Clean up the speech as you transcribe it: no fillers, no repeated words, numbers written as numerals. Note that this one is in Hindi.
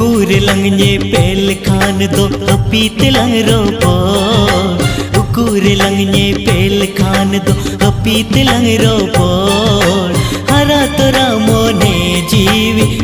उकूर लंगने पेल खान दो अपीत लंग रोपो। उकूर लंगने पेल खान दो अपीत लंग रोपो। हरा तोरा मोने जीवी